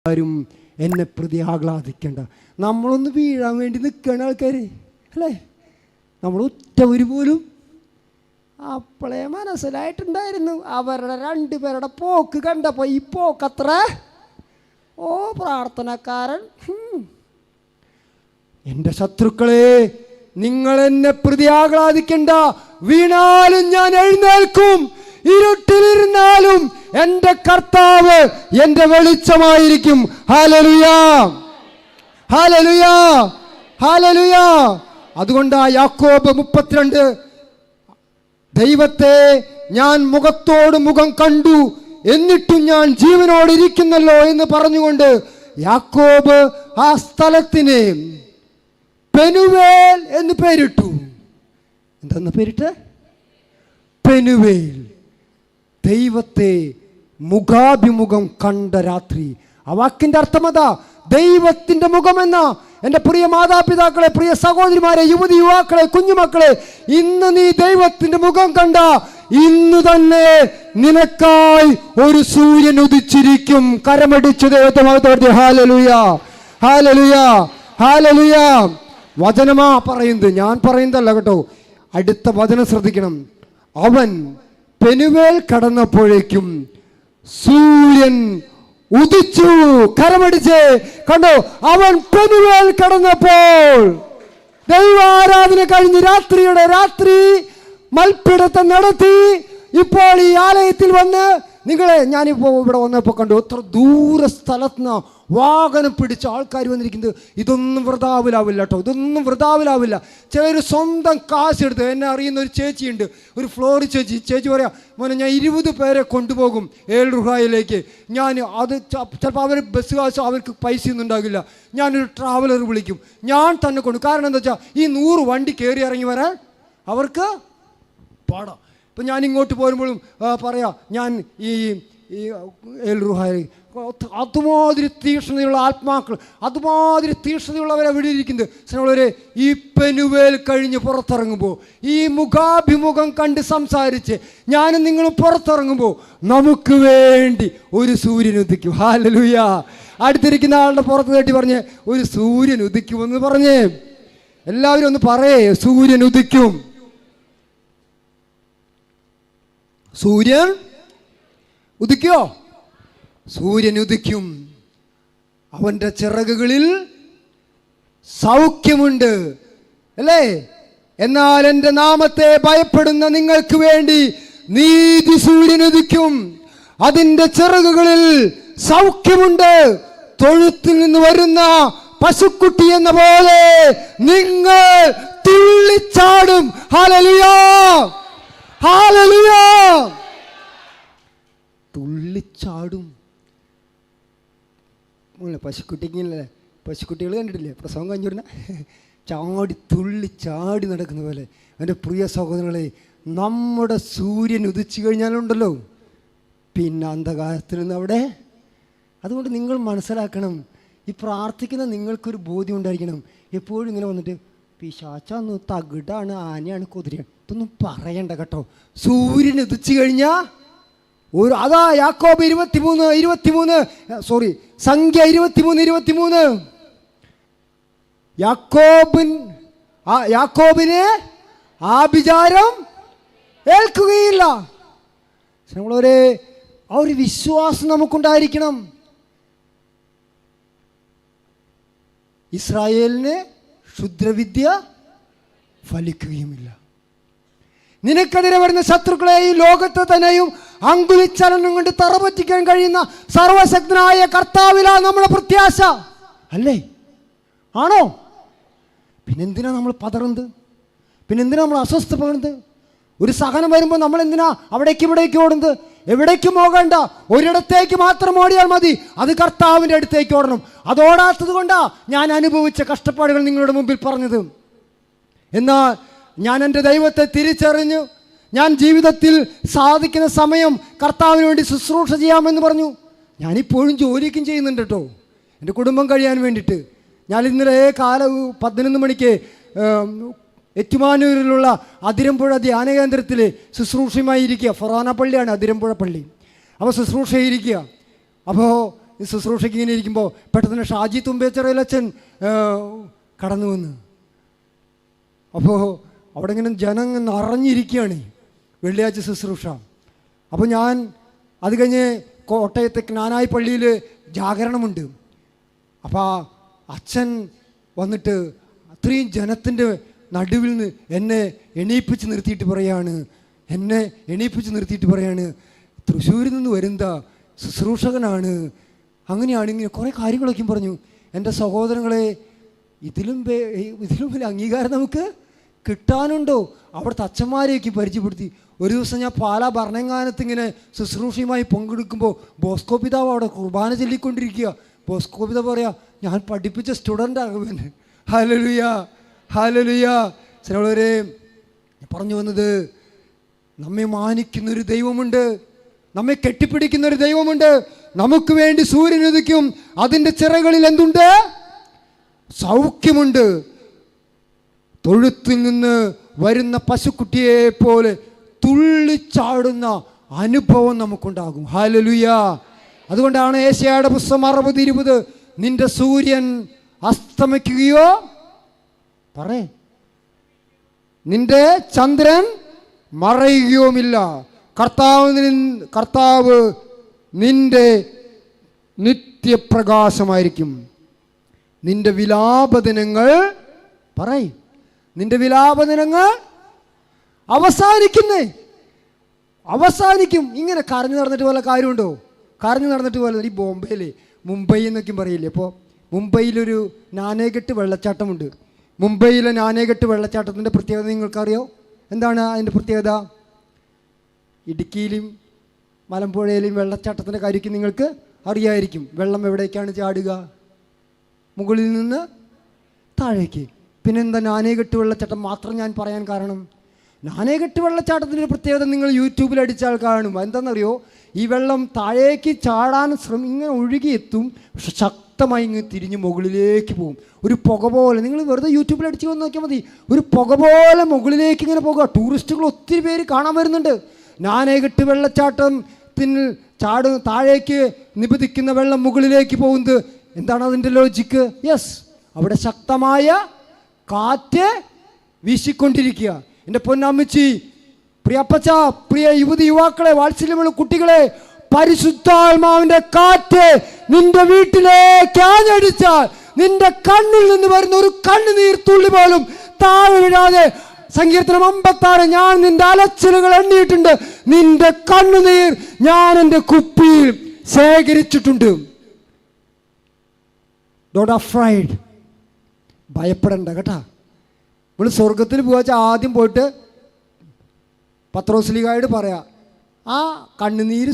ആരും എന്നെ പ്രതി ആഹ്ലാദിക്കേണ്ട. നമ്മളൊന്ന് വീഴാൻ വേണ്ടി നിൽക്കുകയാണ് ആൾക്കാർ, അല്ലേ? നമ്മൾ ഉറ്റവർ പോലും അപ്പോളേ മനസ്സിലായിട്ടുണ്ടായിരുന്നു അവരുടെ രണ്ടുപേരുടെ പോക്ക് കണ്ടപ്പോൾ. ഈ പോക്കത്ര പ്രാർത്ഥനക്കാരൻ. എൻ്റെ ശത്രുക്കളെ, നിങ്ങൾ എന്നെ പ്രതി ആഹ്ലാദിക്കണ്ട. വീണാലും ഞാൻ എഴുന്നേൽക്കും, ഇരുട്ടിലിരുന്നാലും എൻ്റെ കർത്താവ് എൻ്റെ വെളിച്ചമായിരിക്കും. Hallelujah, hallelujah, hallelujah. അതുകൊണ്ടാ യാക്കോബ് 32, ദൈവത്തെ ഞാൻ മുഖത്തോട് മുഖം കണ്ടു, എന്നിട്ടും ഞാൻ ജീവനോട് ഇരിക്കുന്നല്ലോ എന്ന് പറഞ്ഞുകൊണ്ട് യാക്കോബ് ആ സ്ഥലത്തിന് പെനുവേൽ എന്ന് പേരിട്ടു. എന്താന്ന് പേരിട്ട്? പെനുവേൽ. ദൈവത്തെ മുഖാഭിമുഖം കണ്ട രാത്രി. ആ വാക്കിന്റെ അർത്ഥം അതാ, ദൈവത്തിന്റെ മുഖമെന്ന. എൻ്റെ പ്രിയ മാതാപിതാക്കളെ, പ്രിയ സഹോദരിമാരെ, യുവതി യുവാക്കളെ, കുഞ്ഞുമക്കളെ, ഇന്ന് നീ ദൈവത്തിന്റെ മുഖം കണ്ട, ഇന്ന് തന്നെ നിനക്കായി ഒരു സൂര്യൻ ഉദിച്ചിരിക്കും. കരമടിച്ചു ദൈവത്തെ മഹത്വപ്പെടുത്തി. Hallelujah, hallelujah, hallelujah. വചനമാ പറയുന്നത്, ഞാൻ പറയുന്നതല്ല കേട്ടോ. അടുത്ത വചനം ശ്രദ്ധിക്കണം. അവൻ പെനുവേൽ കടന്നപ്പോഴേക്കും സൂര്യൻ ഉദിച്ചു. കരമടിച്ച് കണ്ടോ, അവൻ പെനുവേൽ കടന്നപ്പോൾ. ദൈവാരാധന കഴിഞ്ഞ് രാത്രി മൽപ്പിടുത്തം നടത്തി ഇപ്പോൾ ഈ ആലയത്തിൽ വന്ന് നിങ്ങളെ ഞാനിപ്പോൾ ഇവിടെ വന്നപ്പോൾ കണ്ടു, എത്ര ദൂര സ്ഥലത്ത് നിന്ന് വാഹനം പിടിച്ച ആൾക്കാർ വന്നിരിക്കുന്നത്. ഇതൊന്നും വൃഥാവിലാവില്ല കേട്ടോ, ഇതൊന്നും വൃഥാവിലാവില്ല. ചിലർ സ്വന്തം കാശെടുത്ത്, എന്നെ അറിയുന്ന ഒരു ചേച്ചിയുണ്ട്, ഒരു ഫ്ലോറി ചേച്ചി പറയാം, മോനെ ഞാൻ 20 പേരെ കൊണ്ടുപോകും ഏൽ റുഹായിലേക്ക്. ഞാൻ അത് ചിലപ്പോൾ അവർ ബസ് കാശ് അവർക്ക് പൈസയൊന്നും ഉണ്ടാകില്ല, ഞാനൊരു ട്രാവലർ വിളിക്കും, ഞാൻ തന്നെ കൊണ്ടു. കാരണം എന്താ വെച്ചാൽ ഈ 100 വണ്ടി കയറി ഇറങ്ങി വരാൻ അവർക്ക് പാടാം. ഇപ്പം ഞാൻ ഇങ്ങോട്ട് പോരുമ്പോഴും പറയാം, ഞാൻ ഈ ഏൽ റുഹായി അതുമാതിരി തീക്ഷ്ണതയുള്ള ആത്മാക്കൾ, അതുമാതിരി തീക്ഷ്ണതയുള്ളവരെ ഇവിടെ ഇരിക്കുന്നത്. സ്നേഹമുള്ളവരെ, ഈ പെനുവേൽ കഴിഞ്ഞ് പുറത്തിറങ്ങുമ്പോൾ, ഈ മുഖാഭിമുഖം കണ്ട് സംസാരിച്ച് ഞാനും നിങ്ങളും പുറത്തിറങ്ങുമ്പോൾ നമുക്ക് വേണ്ടി ഒരു സൂര്യൻ ഉദിക്കും. ഹല്ലേലൂയ. അടുത്തിരിക്കുന്ന ആളുടെ പുറത്ത് തട്ടി പറഞ്ഞ് ഒരു സൂര്യൻ ഉദിക്കുമെന്ന് പറഞ്ഞേ. എല്ലാവരും ഒന്ന് പറയേ, സൂര്യൻ ഉദിക്കും. സൂര്യൻ ഉദിക്കോ? സൂര്യൻ ഉദിക്കും. അവൻ്റെ ചിറകുകളിൽ സൗഖ്യമുണ്ട്, അല്ലേ? എന്നാൽ എൻ്റെ നാമത്തെ ഭയപ്പെടുന്ന നിങ്ങൾക്ക് വേണ്ടി നീതി സൂര്യൻ ഉദിക്കും. അതിൻ്റെ ചിറകുകളിൽ സൗഖ്യമുണ്ട്. തൊഴുത്തിൽ നിന്ന് വരുന്ന പശുക്കുട്ടി എന്ന പോലെ നിങ്ങൾ തുള്ളിച്ചാടും. Hallelujah, hallelujah. തുള്ളിച്ചാടും. പശുക്കുട്ടികൾ കണ്ടിട്ടില്ലേ? പ്രസവം കഴിഞ്ഞിരുന്ന തുള്ളിച്ചാടി നടക്കുന്ന പോലെ. എൻ്റെ പ്രിയ സഹോദരങ്ങളെ, നമ്മുടെ സൂര്യൻ ഉദിച്ചു കഴിഞ്ഞാലുണ്ടല്ലോ പിന്നെ അന്ധകാരത്തിൽ നിന്ന് അവിടെ. അതുകൊണ്ട് നിങ്ങൾ മനസ്സിലാക്കണം, ഈ പ്രാർത്ഥിക്കുന്ന നിങ്ങൾക്കൊരു ബോധ്യം ഉണ്ടായിരിക്കണം. എപ്പോഴും ഇങ്ങനെ വന്നിട്ട് പിശാചാന്ന്, തകിടാണ്, ആനയാണ്, കുതിരയാണ്, ഇതൊന്നും പറയണ്ട കേട്ടോ. സൂര്യൻ ഉദിച്ചു കഴിഞ്ഞാൽ അതാ യാക്കോബ് 23 സംഖ്യ 23 യാക്കോബിന് ആഭിചാരം ഏൽക്കുകയില്ല. നമ്മളൊരു ആ ഒരു വിശ്വാസം നമുക്കുണ്ടായിരിക്കണം. ഇസ്രായേലിന് ക്ഷുദ്രവിദ്യ ഫലിക്കുകയുമില്ല. നിനക്കെതിരെ വരുന്ന ശത്രുക്കളെ ഈ ലോകത്തെ തന്നെയും അങ്കുലിച്ചലനം കൊണ്ട് തറപറ്റിക്കാൻ കഴിയുന്ന സർവശക്തനായ കർത്താവിലാണ് നമ്മുടെ പ്രത്യാശ, അല്ലേ? ആണോ? പിന്നെന്തിനാ നമ്മൾ പതറുന്നത്? പിന്നെന്തിനാ നമ്മൾ അസ്വസ്ഥപ്പെടുന്നത്? ഒരു സഹനം വരുമ്പോൾ നമ്മൾ എന്തിനാ അവിടേക്ക് ഇവിടേക്ക് ഓടുന്നത്? എവിടേക്കും പോകണ്ട, ഒരിടത്തേക്ക് മാത്രം ഓടിയാൽ മതി. അത് കർത്താവിൻ്റെ അടുത്തേക്ക് ഓടണം. അതോടാത്തത് കൊണ്ടാ ഞാൻ അനുഭവിച്ച കഷ്ടപ്പാടുകൾ നിങ്ങളുടെ മുമ്പിൽ പറഞ്ഞത്. എന്നാൽ ഞാൻ എൻ്റെ ദൈവത്തെ തിരിച്ചറിഞ്ഞു. ഞാൻ ജീവിതത്തിൽ സാധിക്കുന്ന സമയം കർത്താവിന് വേണ്ടി ശുശ്രൂഷ ചെയ്യാമെന്ന് പറഞ്ഞു. ഞാനിപ്പോഴും ജോലിക്കും ചെയ്യുന്നുണ്ട് കേട്ടോ, എൻ്റെ കുടുംബം കഴിയാൻ വേണ്ടിയിട്ട്. ഞാൻ ഇന്നലെ 11 മണിക്ക് ഏറ്റുമാനൂരിലുള്ള അതിരമ്പുഴ ധ്യാന കേന്ദ്രത്തിൽ ശുശ്രൂഷയുമായി ഇരിക്കുക. ഫൊറാന പള്ളിയാണ് അതിരമ്പുഴ പള്ളി. അപ്പോൾ ശുശ്രൂഷയിരിക്കുക. അപ്പോൾ ശുശ്രൂഷയ്ക്ക് ഇങ്ങനെ ഇരിക്കുമ്പോൾ പെട്ടെന്ന് ഷാജി തുമ്പേച്ചിറയിലച്ഛൻ കടന്നു വന്ന്. അപ്പോൾ അവിടെ ഇങ്ങനെ ജനം നിറഞ്ഞിരിക്കുകയാണ് വെള്ളിയാഴ്ച ശുശ്രൂഷ. അപ്പോൾ ഞാൻ അത് കഴിഞ്ഞ് കോട്ടയത്തെ ജ്ഞാനായി പള്ളിയിൽ ജാഗരണമുണ്ട്. അപ്പോൾ അച്ഛൻ വന്നിട്ട് അത്രയും ജനത്തിൻ്റെ നടുവിൽ നിന്ന് എന്നെ എണീപ്പിച്ച് നിർത്തിയിട്ട് പറയാണ് തൃശ്ശൂരിൽ നിന്ന് വരുന്ന ശുശ്രൂഷകനാണ്, അങ്ങനെയാണ് ഇങ്ങനെ കുറേ കാര്യങ്ങളൊക്കെ പറഞ്ഞു. എൻ്റെ സഹോദരങ്ങളെ, ഇതിലും വലിയ അംഗീകാരം നമുക്ക് കിട്ടാനുണ്ടോ? അവിടുത്തെ അച്ഛന്മാരെയൊക്കെ പരിചയപ്പെടുത്തി. ഒരു ദിവസം ഞാൻ പാലാ ഭരണങ്ങാനത്ത് ഇങ്ങനെ ശുശ്രൂഷയുമായി പങ്കെടുക്കുമ്പോൾ ബോസ്കോ പിതാവ് അവിടെ കുർബാന ചൊല്ലിക്കൊണ്ടിരിക്കുക. ബോസ്കോ പിതാവ് പറയാ, ഞാൻ പഠിപ്പിച്ച സ്റ്റുഡൻ്റ് ആകുവൻ. Hallelujah, hallelujah. ചിലവരെ പറഞ്ഞു വന്നത്, നമ്മെ മാനിക്കുന്നൊരു ദൈവമുണ്ട്, നമ്മെ കെട്ടിപ്പിടിക്കുന്നൊരു ദൈവമുണ്ട്. നമുക്ക് വേണ്ടി സൂര്യൻ ഉദിക്കും, അതിൻ്റെ ചിറകളിൽ എന്തുണ്ട്? സൗഖ്യമുണ്ട്. തൊഴുത്തിൽ നിന്ന് വരുന്ന പശുക്കുട്ടിയെ പോലെ തുള്ളിച്ചാടുന്ന അനുഭവം നമുക്കുണ്ടാകും. ഹല്ലേലൂയ. അതുകൊണ്ടാണ് യേശയ്യായുടെ പുസ്തകം 60:20, നിന്റെ സൂര്യൻ അസ്തമിക്കുകയോ നിന്റെ ചന്ദ്രൻ മറയുകയുമില്ല. കർത്താവ് നിന്റെ നിത്യപ്രകാശമായിരിക്കും. നിന്റെ വിലാപദിനങ്ങൾ നിന്റെ വിലാപദിനങ്ങൾ അവസാനിക്കും. ഇങ്ങനെ കരഞ്ഞു നടന്നിട്ട് വല്ല കാര്യമുണ്ടോ? കരഞ്ഞു നടന്നിട്ട് പോലെ ഈ മുംബൈ എന്നൊക്കെ പറയില്ലേ. അപ്പോൾ മുംബൈയിലൊരു നാനേഘട്ട് വെള്ളച്ചാട്ടമുണ്ട്. മുംബൈയിലെ നാനേഘട്ട് വെള്ളച്ചാട്ടത്തിൻ്റെ പ്രത്യേകത നിങ്ങൾക്കറിയോ? എന്താണ് അതിൻ്റെ പ്രത്യേകത? ഇടുക്കിയിലും മലമ്പുഴയിലും വെള്ളച്ചാട്ടത്തിൻ്റെ കാര്യമൊക്കെ നിങ്ങൾക്ക് അറിയായിരിക്കും. വെള്ളം എവിടേക്കാണ് ചാടുക? മുകളിൽ നിന്ന് താഴേക്ക്. പിന്നെന്താ നാനേഘട്ട് വെള്ളച്ചാട്ടം മാത്രം ഞാൻ പറയാൻ കാരണം? നാനേഘട്ട് വെള്ളച്ചാട്ടത്തിൻ്റെ പ്രത്യേകത നിങ്ങൾ യൂട്യൂബിൽ അടിച്ചാൽ കാണും. എന്താണെന്നറിയോ? ഈ വെള്ളം താഴേക്ക് ചാടാൻ ഇങ്ങനെ ഒഴുകിയെത്തും, പക്ഷെ ശക്തമായി ഇങ്ങ് തിരിഞ്ഞ് മുകളിലേക്ക് പോകും. ഒരു പുക പോലെ. നിങ്ങൾ വെറുതെ യൂട്യൂബിൽ അടിച്ച് വന്ന് നോക്കിയാൽ മതി. ഒരു പുക പോലെ മുകളിലേക്ക് ഇങ്ങനെ പോകുക. ടൂറിസ്റ്റുകൾ ഒത്തിരി പേര് കാണാൻ വരുന്നുണ്ട്. നാനേഘട്ട് വെള്ളച്ചാട്ടത്തിൽ താഴേക്ക് നിബദിക്കുന്ന വെള്ളം മുകളിലേക്ക് പോകുന്നത് എന്താണ് അതിൻ്റെ ലോജിക്ക്? യെസ്, അവിടെ ശക്തമായ കാറ്റ് വീശിക്കൊണ്ടിരിക്കുക. എൻ്റെ പൊന്നമ്മച്ചി, പ്രിയപ്പച്ച, പ്രിയ യുവതി യുവാക്കളെ, വാത്സല്യമുള്ള കുട്ടികളെ, പരിശുദ്ധാത്മാവിന്റെ കാറ്റ് നിന്റെ വീട്ടിലേക്ക് ആഞ്ഞടിച്ചാൽ നിന്റെ കണ്ണിൽ നിന്ന് വരുന്ന ഒരു കണ്ണുനീർ തുള്ളി പോലും താഴെ വീഴാതെ, സങ്കീർത്തനം 56, ഞാൻ നിന്റെ അലച്ചിലുകൾ എണ്ണിയിട്ടുണ്ട്, നിന്റെ കണ്ണുനീർ ഞാൻ എൻ്റെ കുപ്പിയിൽ ശേഖരിച്ചിട്ടുണ്ട്. ഡോണ്ട് അഫ്രൈഡ്, ഭയപ്പെടണ്ട കേട്ടാ. നമ്മൾ സ്വർഗത്തിൽ പോവാച്ച ആദ്യം പോയിട്ട് പത്രോസ്ലീഹായോട് പറയാ, ആ കണ്ണുനീര്